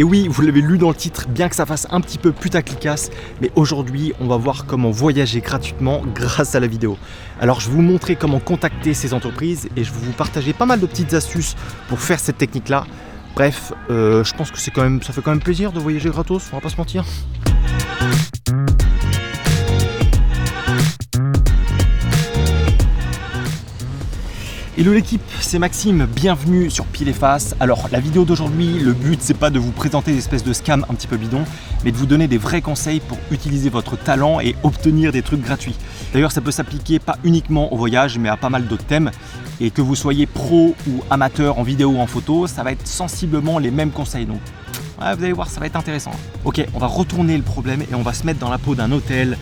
Et oui, vous l'avez lu dans le titre, bien que ça fasse un petit peu putaclicasse, mais aujourd'hui, on va voir comment voyager gratuitement grâce à la vidéo. Alors, je vais vous montrer comment contacter ces entreprises et je vais vous partager pas mal de petites astuces pour faire cette technique-là. Bref, je pense que ça fait quand même plaisir de voyager gratos, on va pas se mentir. Hello l'équipe, c'est Maxime, bienvenue sur Pile et Face. Alors la vidéo d'aujourd'hui, le but c'est pas de vous présenter des espèces de scams un petit peu bidons, mais de vous donner des vrais conseils pour utiliser votre talent et obtenir des trucs gratuits. D'ailleurs ça peut s'appliquer pas uniquement au voyage, mais à pas mal d'autres thèmes. Et que vous soyez pro ou amateur en vidéo ou en photo, ça va être sensiblement les mêmes conseils. Donc ouais, vous allez voir, ça va être intéressant. Ok, on va retourner le problème et on va se mettre dans la peau d'un hôtel,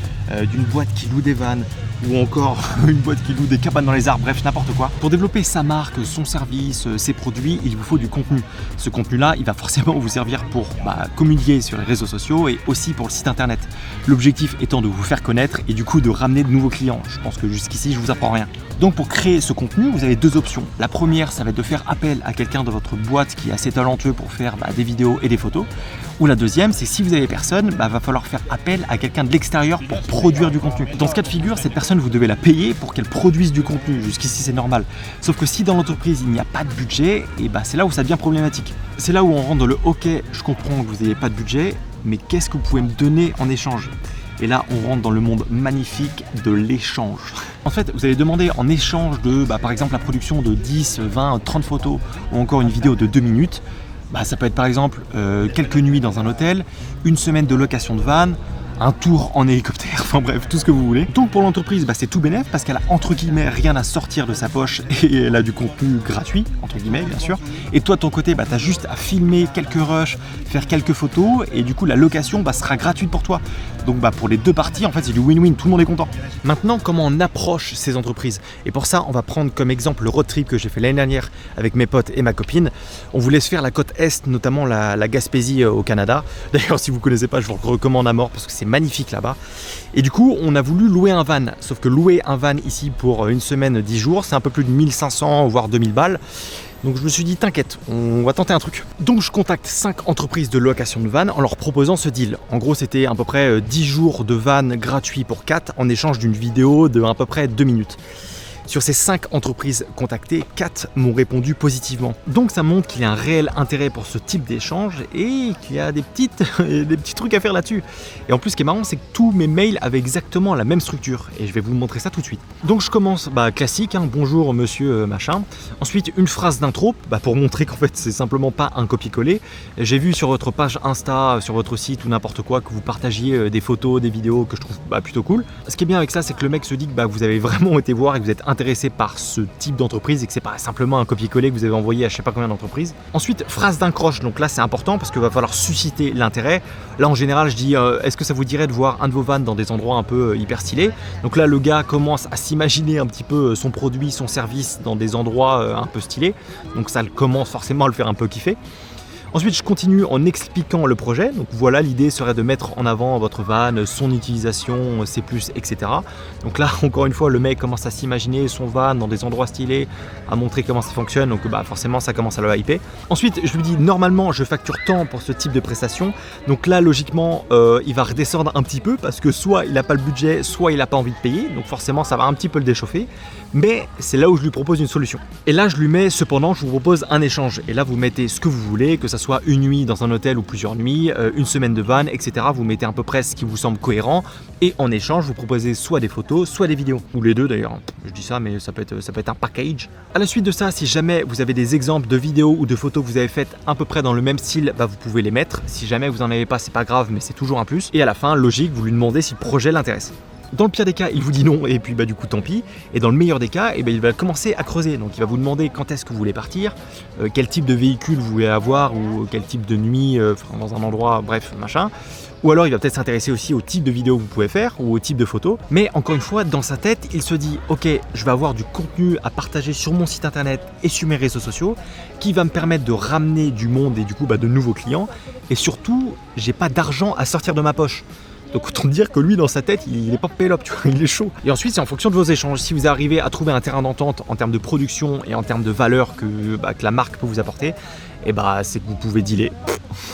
d'une boîte qui loue des vannes, ou encore une boîte qui loue des cabanes dans les arbres, bref, n'importe quoi. Pour développer sa marque, son service, ses produits, il vous faut du contenu. Ce contenu-là, il va forcément vous servir pour communiquer sur les réseaux sociaux et aussi pour le site internet. L'objectif étant de vous faire connaître et du coup de ramener de nouveaux clients. Je pense que jusqu'ici, je vous apprends rien. Donc pour créer ce contenu, vous avez deux options. La première, ça va être de faire appel à quelqu'un de votre boîte qui est assez talentueux pour faire des vidéos et des photos. Ou la deuxième, c'est si vous n'avez personne, va falloir faire appel à quelqu'un de l'extérieur pour produire du contenu. Dans ce cas de figure, cette personne, vous devez la payer pour qu'elle produise du contenu. Jusqu'ici, c'est normal. Sauf que si dans l'entreprise, il n'y a pas de budget, et c'est là où ça devient problématique. C'est là où on rentre dans le « ok, je comprends que vous n'ayez pas de budget, mais qu'est-ce que vous pouvez me donner en échange ?» Et là, on rentre dans le monde magnifique de l'échange. En fait, vous allez demander en échange de, par exemple, la production de 10, 20, 30 photos ou encore une vidéo de 2 minutes. Ça peut être par exemple quelques nuits dans un hôtel, une semaine de location de van, un tour en hélicoptère, enfin bref, tout ce que vous voulez. Donc pour l'entreprise, c'est tout bénef parce qu'elle a entre guillemets rien à sortir de sa poche et elle a du contenu gratuit, entre guillemets bien sûr. Et toi de ton côté, tu as juste à filmer quelques rushs, faire quelques photos et du coup la location sera gratuite pour toi. Donc pour les deux parties, en fait c'est du win-win, tout le monde est content. Maintenant, comment on approche ces entreprises? Et pour ça, on va prendre comme exemple le road trip que j'ai fait l'année dernière avec mes potes et ma copine. On voulait se faire la côte Est, notamment la Gaspésie au Canada. D'ailleurs, si vous ne connaissez pas, je vous le recommande à mort parce que c'est magnifique là-bas. Et du coup, on a voulu louer un van. Sauf que louer un van ici pour une semaine, 10 jours, c'est un peu plus de 1500 voire 2000 balles. Donc je me suis dit, t'inquiète, on va tenter un truc. Donc je contacte 5 entreprises de location de van en leur proposant ce deal. En gros, c'était à peu près 10 jours de van gratuit pour 4 en échange d'une vidéo de à peu près 2 minutes. Sur ces 5 entreprises contactées, 4 m'ont répondu positivement. Donc ça montre qu'il y a un réel intérêt pour ce type d'échange et qu'il y a des petits trucs à faire là-dessus. Et en plus, ce qui est marrant, c'est que tous mes mails avaient exactement la même structure. Et je vais vous montrer ça tout de suite. Donc je commence classique, bonjour monsieur machin. Ensuite, une phrase d'intro pour montrer qu'en fait, c'est simplement pas un copier-coller. J'ai vu sur votre page Insta, sur votre site ou n'importe quoi, que vous partagiez des photos, des vidéos que je trouve plutôt cool. Ce qui est bien avec ça, c'est que le mec se dit que vous avez vraiment été voir et que vous êtes intéressé par ce type d'entreprise et que c'est pas simplement un copier-coller que vous avez envoyé à je sais pas combien d'entreprises. Ensuite, phrase d'accroche, donc là c'est important parce qu'il va falloir susciter l'intérêt. Là en général je dis est-ce que ça vous dirait de voir un de vos vannes dans des endroits un peu hyper stylés? Donc là le gars commence à s'imaginer un petit peu son produit, son service dans des endroits un peu stylés, donc ça commence forcément à le faire un peu kiffer. Ensuite, je continue en expliquant le projet. Donc voilà, l'idée serait de mettre en avant votre van, son utilisation, ses plus, etc. Donc là, encore une fois, le mec commence à s'imaginer son van dans des endroits stylés, à montrer comment ça fonctionne. Donc forcément, ça commence à le hyper. Ensuite, je lui dis, normalement, je facture tant pour ce type de prestation. Donc là, logiquement, il va redescendre un petit peu parce que soit il n'a pas le budget, soit il n'a pas envie de payer. Donc forcément, ça va un petit peu le déchauffer. Mais c'est là où je lui propose une solution. Et là, je lui mets, cependant, je vous propose un échange. Et là, vous mettez ce que vous voulez, que ça soit une nuit dans un hôtel ou plusieurs nuits, une semaine de van, etc. Vous mettez à peu près ce qui vous semble cohérent. Et en échange, vous proposez soit des photos, soit des vidéos. Ou les deux d'ailleurs. Je dis ça, mais ça peut être un package. À la suite de ça, si jamais vous avez des exemples de vidéos ou de photos que vous avez faites à peu près dans le même style, vous pouvez les mettre. Si jamais vous n'en avez pas, c'est pas grave, mais c'est toujours un plus. Et à la fin, logique, vous lui demandez si le projet l'intéresse. Dans le pire des cas, il vous dit non et puis du coup tant pis. Et dans le meilleur des cas, il va commencer à creuser. Donc il va vous demander quand est-ce que vous voulez partir, quel type de véhicule vous voulez avoir ou quel type de nuit dans un endroit, bref, machin. Ou alors il va peut-être s'intéresser aussi au type de vidéo que vous pouvez faire ou au type de photo. Mais encore une fois, dans sa tête, il se dit ok, je vais avoir du contenu à partager sur mon site internet et sur mes réseaux sociaux qui va me permettre de ramener du monde et du coup de nouveaux clients. Et surtout, j'ai pas d'argent à sortir de ma poche. Donc autant dire que lui dans sa tête il est pas pélope, tu vois, il est chaud. Et ensuite c'est en fonction de vos échanges. Si vous arrivez à trouver un terrain d'entente en termes de production et en termes de valeur que la marque peut vous apporter, et c'est que vous pouvez dealer.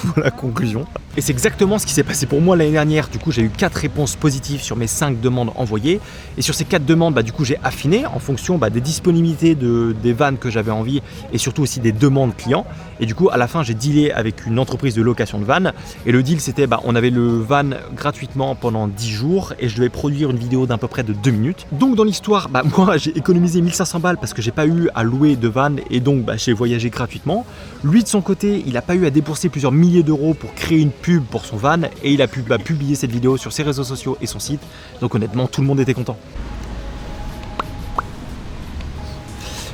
Voilà, conclusion. Et c'est exactement ce qui s'est passé pour moi l'année dernière. Du coup, j'ai eu 4 réponses positives sur mes 5 demandes envoyées. Et sur ces 4 demandes, du coup, j'ai affiné en fonction des disponibilités des vannes que j'avais envie et surtout aussi des demandes clients. Et du coup, à la fin, j'ai dealé avec une entreprise de location de vannes. Et le deal, c'était on avait le van gratuitement pendant 10 jours et je devais produire une vidéo d'à peu près de 2 minutes. Donc, dans l'histoire, moi, j'ai économisé 1500 balles parce que j'ai pas eu à louer de van et donc j'ai voyagé gratuitement. Lui, de son côté, il n'a pas eu à débourser plusieurs milliers d'euros pour créer une pub pour son van et il a pu publier cette vidéo sur ses réseaux sociaux et son site. Donc honnêtement, tout le monde était content.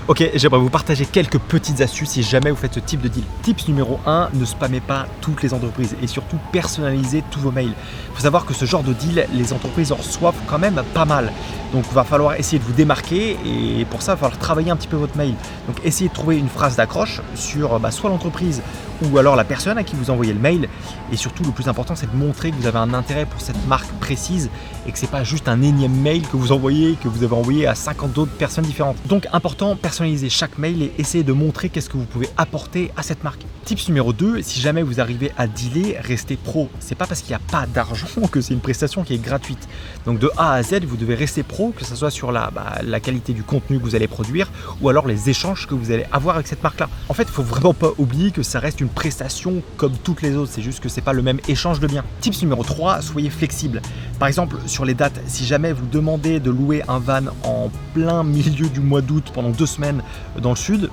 Ok, j'aimerais vous partager quelques petites astuces si jamais vous faites ce type de deal. Tips numéro 1, ne spammez pas toutes les entreprises et surtout personnalisez tous vos mails. Il faut savoir que ce genre de deal, les entreprises en reçoivent quand même pas mal. Donc il va falloir essayer de vous démarquer et pour ça, il va falloir travailler un petit peu votre mail. Donc essayez de trouver une phrase d'accroche sur soit l'entreprise ou alors la personne à qui vous envoyez le mail. Et surtout, le plus important, c'est de montrer que vous avez un intérêt pour cette marque précise et que c'est pas juste un énième mail que vous envoyez, que vous avez envoyé à 50 autres personnes différentes. Donc important, personnalisez chaque mail et essayez de montrer qu'est-ce que vous pouvez apporter à cette marque. Tips numéro 2, si jamais vous arrivez à dealer, restez pro. C'est pas parce qu'il n'y a pas d'argent que c'est une prestation qui est gratuite. Donc de A à Z, vous devez rester pro, que ce soit sur la qualité du contenu que vous allez produire ou alors les échanges que vous allez avoir avec cette marque-là. En fait, il faut vraiment pas oublier que ça reste une prestation comme toutes les autres, c'est juste que c'est pas le même échange de biens. Tips numéro 3, soyez flexible. Par exemple, sur les dates, si jamais vous demandez de louer un van en plein milieu du mois d'août pendant 2 semaines dans le sud,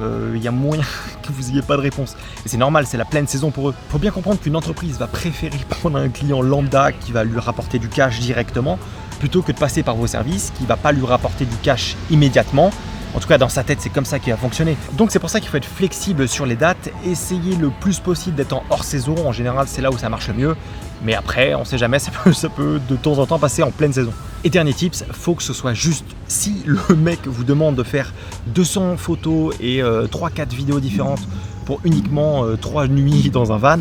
il y a moyen que vous n'ayez pas de réponse. Et c'est normal, c'est la pleine saison pour eux. Il faut bien comprendre qu'une entreprise va préférer prendre un client lambda qui va lui rapporter du cash directement plutôt que de passer par vos services qui ne va pas lui rapporter du cash immédiatement. En tout cas, dans sa tête, c'est comme ça qu'il va fonctionner. Donc, c'est pour ça qu'il faut être flexible sur les dates. Essayez le plus possible d'être en hors saison. En général, c'est là où ça marche le mieux. Mais après, on ne sait jamais, ça peut de temps en temps passer en pleine saison. Et dernier tips, faut que ce soit juste. Si le mec vous demande de faire 200 photos et 3-4 vidéos différentes pour uniquement 3 nuits dans un van,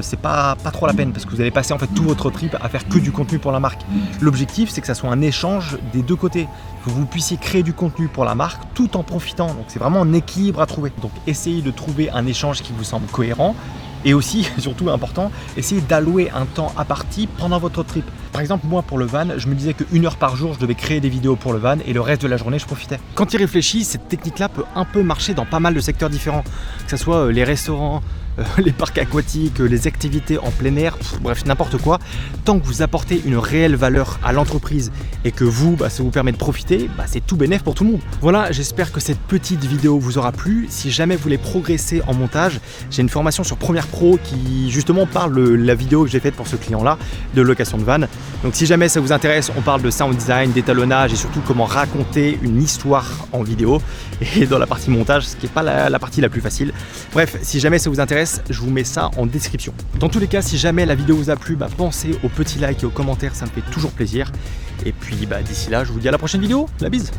c'est pas trop la peine parce que vous allez passer en fait tout votre trip à faire que du contenu pour la marque. L'objectif, c'est que ça soit un échange des deux côtés. Que vous puissiez créer du contenu pour la marque tout en profitant. Donc c'est vraiment un équilibre à trouver. Donc essayez de trouver un échange qui vous semble cohérent. Et aussi, surtout important, essayez d'allouer un temps à partie pendant votre trip. Par exemple, moi pour le van, je me disais que 1 heure par jour, je devais créer des vidéos pour le van et le reste de la journée, je profitais. Quand il réfléchit, cette technique-là peut un peu marcher dans pas mal de secteurs différents. Que ce soit les restaurants, les parcs aquatiques, les activités en plein air, bref, n'importe quoi. Tant que vous apportez une réelle valeur à l'entreprise et que vous, ça vous permet de profiter, c'est tout bénef pour tout le monde. Voilà, j'espère que cette petite vidéo vous aura plu. Si jamais vous voulez progresser en montage, j'ai une formation sur Premiere Pro qui justement parle de la vidéo que j'ai faite pour ce client-là, de location de van. Donc si jamais ça vous intéresse, on parle de sound design, d'étalonnage et surtout comment raconter une histoire en vidéo et dans la partie montage, ce qui n'est pas la partie la plus facile. Bref, si jamais ça vous intéresse, je vous mets ça en description. Dans tous les cas, si jamais la vidéo vous a plu, pensez aux petits likes et aux commentaires, ça me fait toujours plaisir. Et puis d'ici là, je vous dis à la prochaine vidéo. La bise!